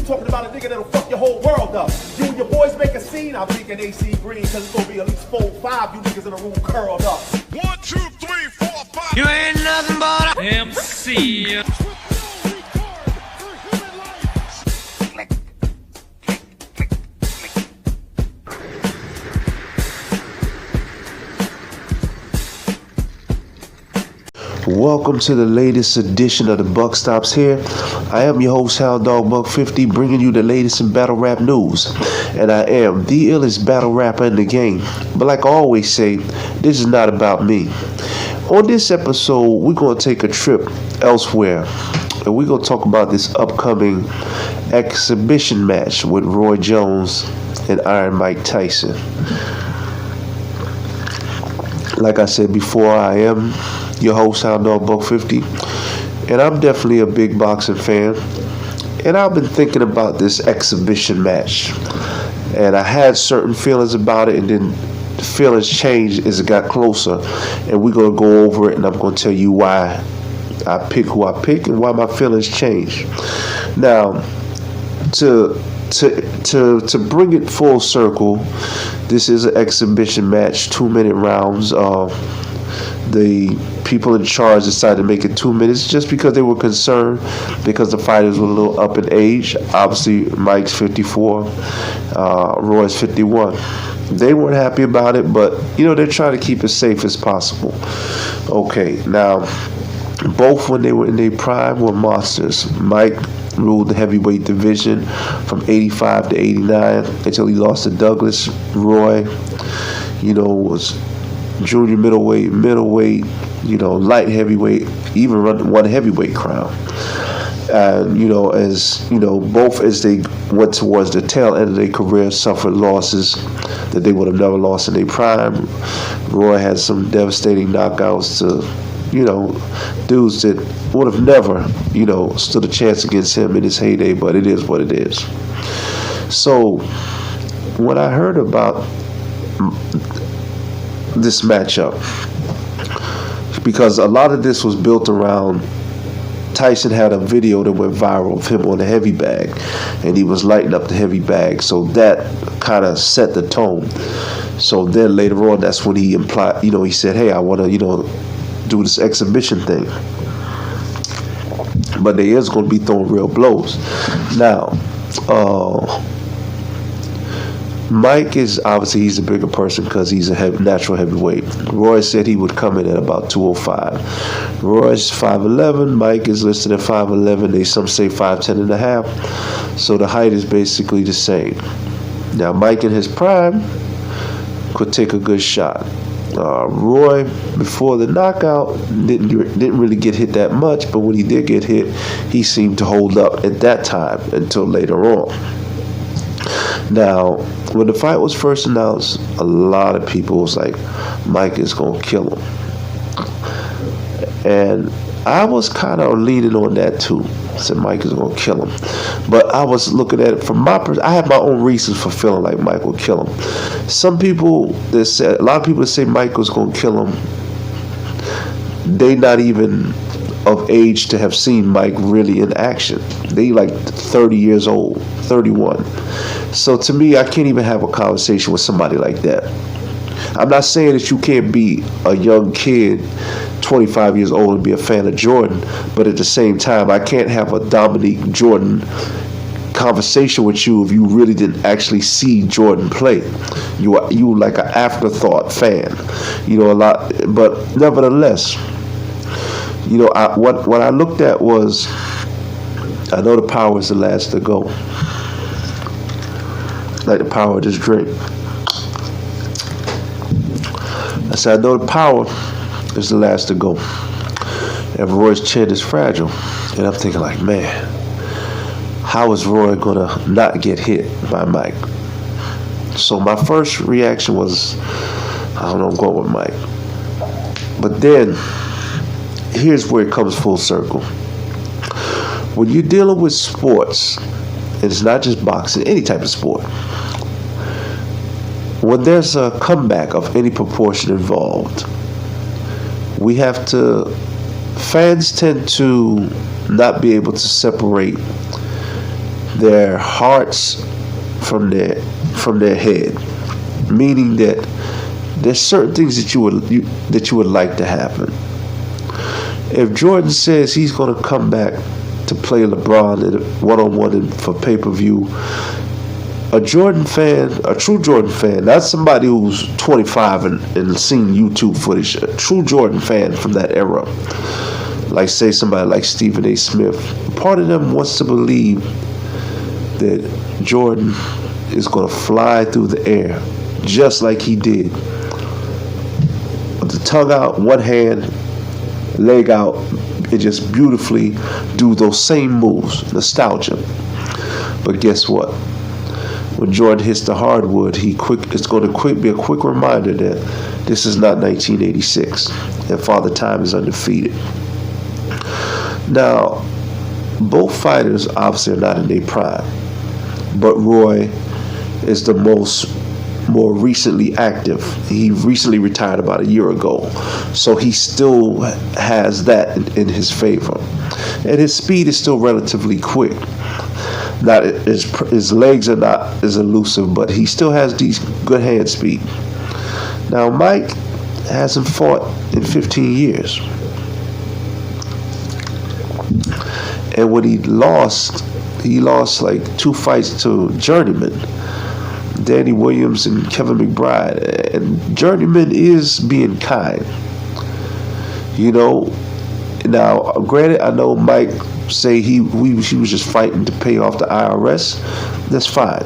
talking about a nigga that'll fuck your whole world up. You and your boys make a scene, I'm thinking AC Green, cause it's gonna be at least 4 or 5 you niggas in the room curled up. 1, 2, 3, 4, 5. You ain't nothing but a MC. Welcome to the latest edition of the Buck Stops Here. I am your host, Hound Dog Buck 50, bringing you the latest in battle rap news. And I am the illest battle rapper in the game. But like I always say, this is not about me. On this episode, we're going to take a trip elsewhere. And we're going to talk about this upcoming exhibition match with Roy Jones and Iron Mike Tyson. Like I said before, I am your host, Hound Dog Buck 50, and I'm definitely a big boxing fan. And I've been thinking about this exhibition match, and I had certain feelings about it, and then the feelings changed as it got closer. And we're gonna go over it, and I'm gonna tell you why I pick who I pick and why my feelings change. Now, to bring it full circle, this is an exhibition match, 2-minute rounds. The people in charge decided to make it 2 minutes just because they were concerned, because the fighters were a little up in age. Obviously, Mike's 54, Roy's 51. They weren't happy about it, but they're trying to keep it safe as possible. Okay, now both when they were in their prime were monsters. Mike ruled the heavyweight division from 85 to 89 until he lost to Douglas. Roy, was junior middleweight, light heavyweight, even won heavyweight crown. And both as they went towards the tail end of their career, suffered losses that they would have never lost in their prime. Roy had some devastating knockouts to dudes that would have never stood a chance against him in his heyday, but it is what it is. So when I heard about this matchup, because a lot of this was built around Tyson had a video that went viral of him on the heavy bag, and he was lighting up the heavy bag, so that kind of set the tone. So then later on, that's when he implied, he said, hey, I want to do this exhibition thing, but they is going to be throwing real blows. Now Mike is obviously, he's a bigger person because he's a natural heavyweight. Roy said he would come in at about 205. Roy's 5'11", Mike is listed at 5'11". Some say 5'10 and a half. So the height is basically the same. Now Mike in his prime could take a good shot. Roy, before the knockout, didn't really get hit that much, but when he did get hit, he seemed to hold up at that time until later on. Now, when the fight was first announced, a lot of people was like, Mike is going to kill him. And I was kind of leaning on that too. I said Mike is going to kill him. But I was looking at it from my perspective. I have my own reasons for feeling like Mike will kill him. Some people that said, a lot of people that say Mike was going to kill him, they not even of age to have seen Mike really in action. They like 30 years old, 31. So to me, I can't even have a conversation with somebody like that. I'm not saying that you can't be a young kid, 25 years old, and be a fan of Jordan, but at the same time, I can't have a Dominique Jordan conversation with you if you really didn't actually see Jordan play. You like an afterthought fan, a lot. But nevertheless, what I looked at was, I know the power is the last to go. Like the power of this drink. I said, I know the power is the last to go. And Roy's chin is fragile. And I'm thinking like, man, how is Roy gonna not get hit by Mike? So my first reaction was, I don't know, I'm going with Mike. But then, here's where it comes full circle. When you're dealing with sports, and it's not just boxing, any type of sport, when there's a comeback of any proportion involved, fans tend to not be able to separate their hearts from their head, meaning that there's certain things that you would like to happen. If Jordan says he's going to come back to play LeBron in one-on-one for pay-per-view, a true Jordan fan, not somebody who's 25 and seen YouTube footage, a true Jordan fan from that era, like say somebody like Stephen A. Smith, part of them wants to believe that Jordan is going to fly through the air just like he did. With the tongue out, one hand, leg out, and just beautifully do those same moves. Nostalgia. But guess what? When Jordan hits the hardwood, it's going to be a quick reminder that this is not 1986, and Father Time is undefeated. Now, both fighters obviously are not in their prime, but Roy is the more recently active. He recently retired about a year ago, so he still has that in his favor, and his speed is still relatively quick. Not his legs are not as elusive, but he still has these good hand speed. Now Mike hasn't fought in 15 years, and when he lost like 2 fights to journeyman Danny Williams and Kevin McBride, and journeyman is being kind. Now granted, I know Mike say he was just fighting to pay off the IRS. That's fine,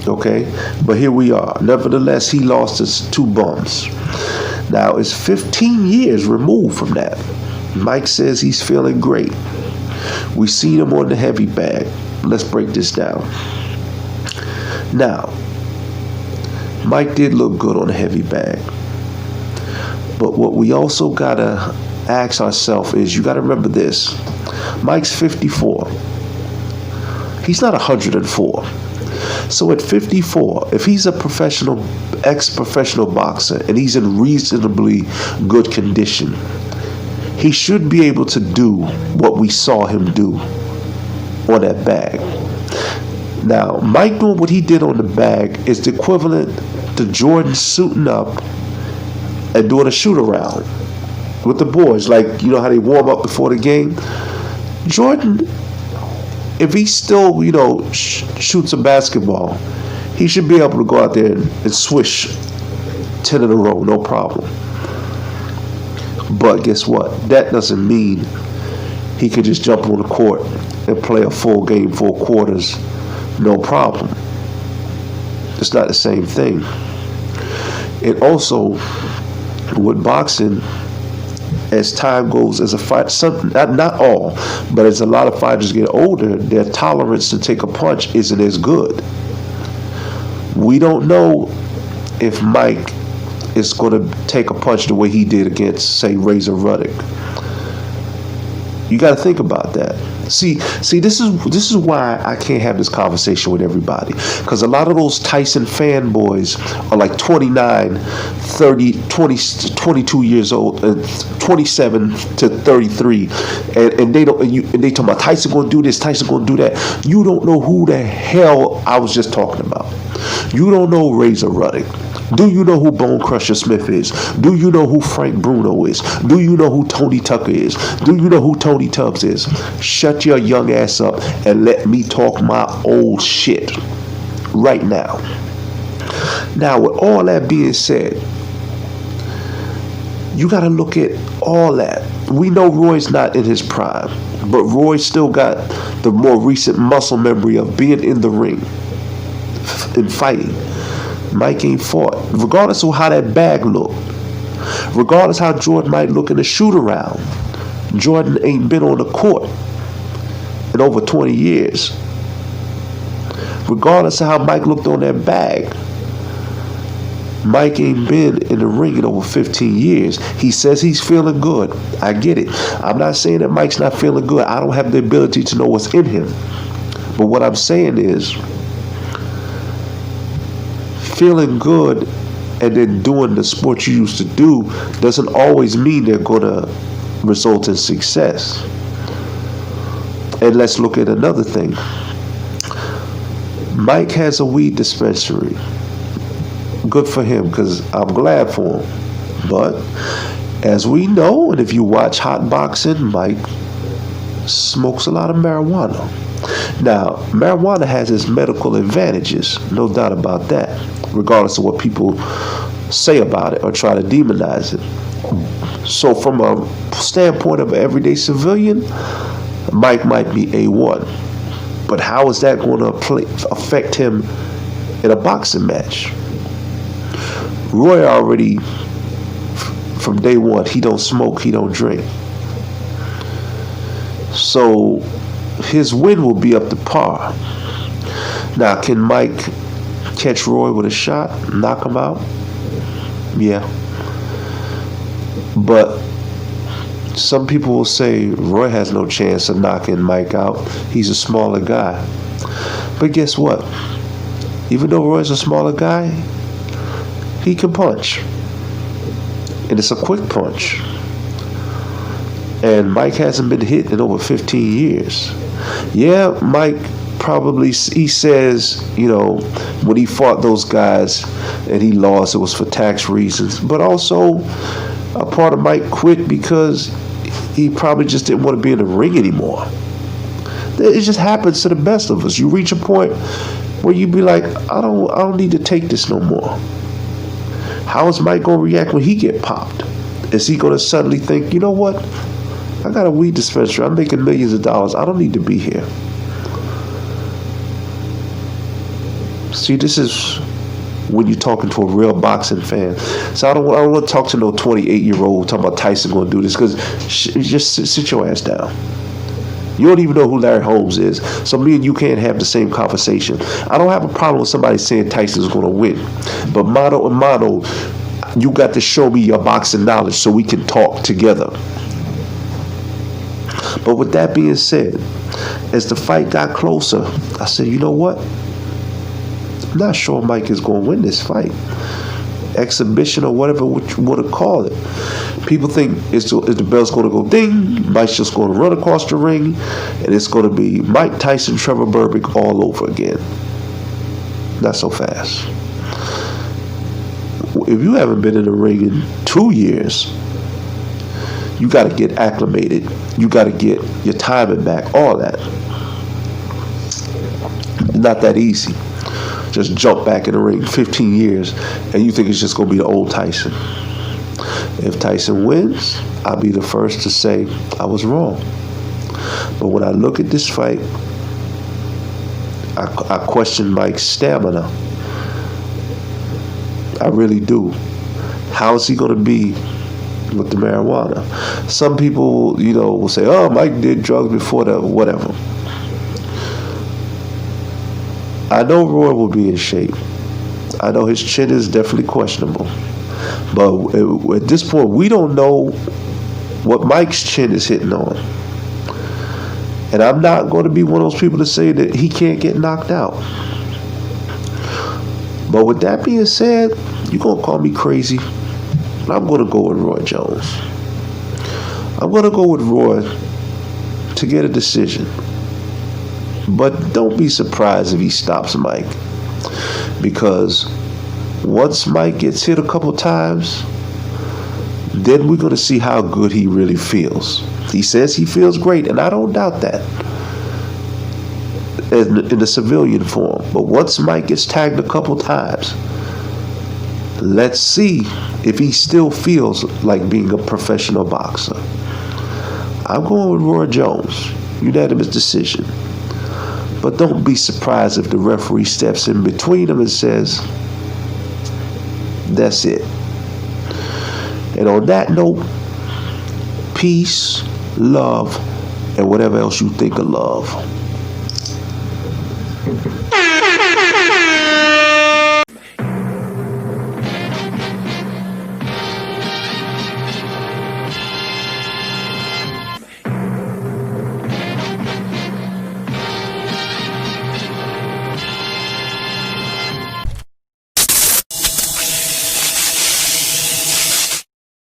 okay, but here we are. Nevertheless, he lost his 2 bums. Now it's 15 years removed from that. Mike says he's feeling great. We seen him on the heavy bag. Let's break this down. Now, Mike did look good on the heavy bag, but what we also gotta ask ourselves is, you gotta remember this: Mike's 54. He's not 104. So at 54, if he's a ex-professional boxer, and he's in reasonably good condition, he should be able to do what we saw him do on that bag. Now, Mike doing what he did on the bag is the equivalent to Jordan suiting up and doing a shoot-around with the boys. Like, you know how they warm up before the game? Jordan, if he still, shoots a basketball, he should be able to go out there and swish 10 in a row, no problem. But guess what? That doesn't mean he could just jump on the court and play a full game, 4 quarters, no problem. It's not the same thing. And also, with boxing, as time goes, as a fight, not all, but as a lot of fighters get older, their tolerance to take a punch isn't as good. We don't know if Mike is going to take a punch the way he did against, say, Razor Ruddock. You got to think about that. See, this is why I can't have this conversation with everybody, because a lot of those Tyson fanboys are like 29, 30, 20, 22 years old, 27 to 33, and they don't, and they talk about Tyson going to do this, Tyson going to do that. You don't know who the hell I was just talking about. You don't know Razor Ruddock. Do you know who Bone Crusher Smith is? Do you know who Frank Bruno is? Do you know who Tony Tucker is? Do you know who Tony Tubbs is? Shut your young ass up and let me talk my old shit right now. Now, with all that being said, you got to look at all that. We know Roy's not in his prime, but Roy still got the more recent muscle memory of being in the ring and fighting. Mike ain't fought. Regardless of how that bag looked, regardless how Jordan might look in the shoot-around, Jordan ain't been on the court in over 20 years. Regardless of how Mike looked on that bag, Mike ain't been in the ring in over 15 years. He says he's feeling good. I get it. I'm not saying that Mike's not feeling good. I don't have the ability to know what's in him. But what I'm saying is, feeling good and then doing the sport you used to do doesn't always mean they're going to result in success. And let's look at another thing. Mike has a weed dispensary. Good for him, because I'm glad for him. But as we know, and if you watch Hot Boxing, Mike smokes a lot of marijuana. Now, marijuana has its medical advantages, no doubt about that, regardless of what people say about it or try to demonize it. So from a standpoint of an everyday civilian, Mike might be A1. But how is that going to affect him in a boxing match? Roy already, from day one, he don't smoke, he don't drink. So his win will be up to par. Now, can Mike catch Roy with a shot, knock him out? Yeah. But some people will say Roy has no chance of knocking Mike out. He's a smaller guy. But guess what? Even though Roy's a smaller guy, he can punch. And it's a quick punch. And Mike hasn't been hit in over 15 years. Yeah, Mike probably, he says, when he fought those guys and he lost, it was for tax reasons. But also, a part of Mike quit because he probably just didn't want to be in the ring anymore. It just happens to the best of us. You reach a point where you be like, I don't need to take this no more. How is Mike going to react when he get popped? Is he going to suddenly think, you know what? I got a weed dispensary. I'm making millions of dollars. I don't need to be here. See, this is when you're talking to a real boxing fan. So I don't want to talk to no 28-year-old talking about Tyson going to do this, because just sit your ass down. You don't even know who Larry Holmes is. So me and you can't have the same conversation. I don't have a problem with somebody saying Tyson's going to win. But mano a mano, you got to show me your boxing knowledge so we can talk together. But with that being said, as the fight got closer, I said, you know what? I'm not sure Mike is going to win this fight. Exhibition or whatever you want to call it. People think is the bell's going to go ding, Mike's just going to run across the ring, and it's going to be Mike Tyson, Trevor Berbick all over again. Not so fast. If you haven't been in the ring in 2 years, you got to get acclimated. You got to get your timing back, all that. Not that easy. Just jump back in the ring 15 years and you think it's just going to be the old Tyson. If Tyson wins, I'll be the first to say I was wrong. But when I look at this fight, I question Mike's stamina. I really do. How is he going to be with the marijuana? Some people, will say, oh, Mike did drugs before that, whatever. I know Roy will be in shape. I know his chin is definitely questionable. But at this point, we don't know what Mike's chin is hitting on. And I'm not going to be one of those people to say that he can't get knocked out. But with that being said, you're going to call me crazy. I'm going to go with Roy Jones. I'm going to go with Roy to get a decision. But don't be surprised if he stops Mike. Because once Mike gets hit a couple times, then we're going to see how good he really feels. He says he feels great, and I don't doubt that in the civilian form. But once Mike gets tagged a couple times, let's see if he still feels like being a professional boxer. I'm going with Roy Jones. Unanimous decision. But don't be surprised if the referee steps in between them and says, that's it. And on that note, peace, love, and whatever else you think of love.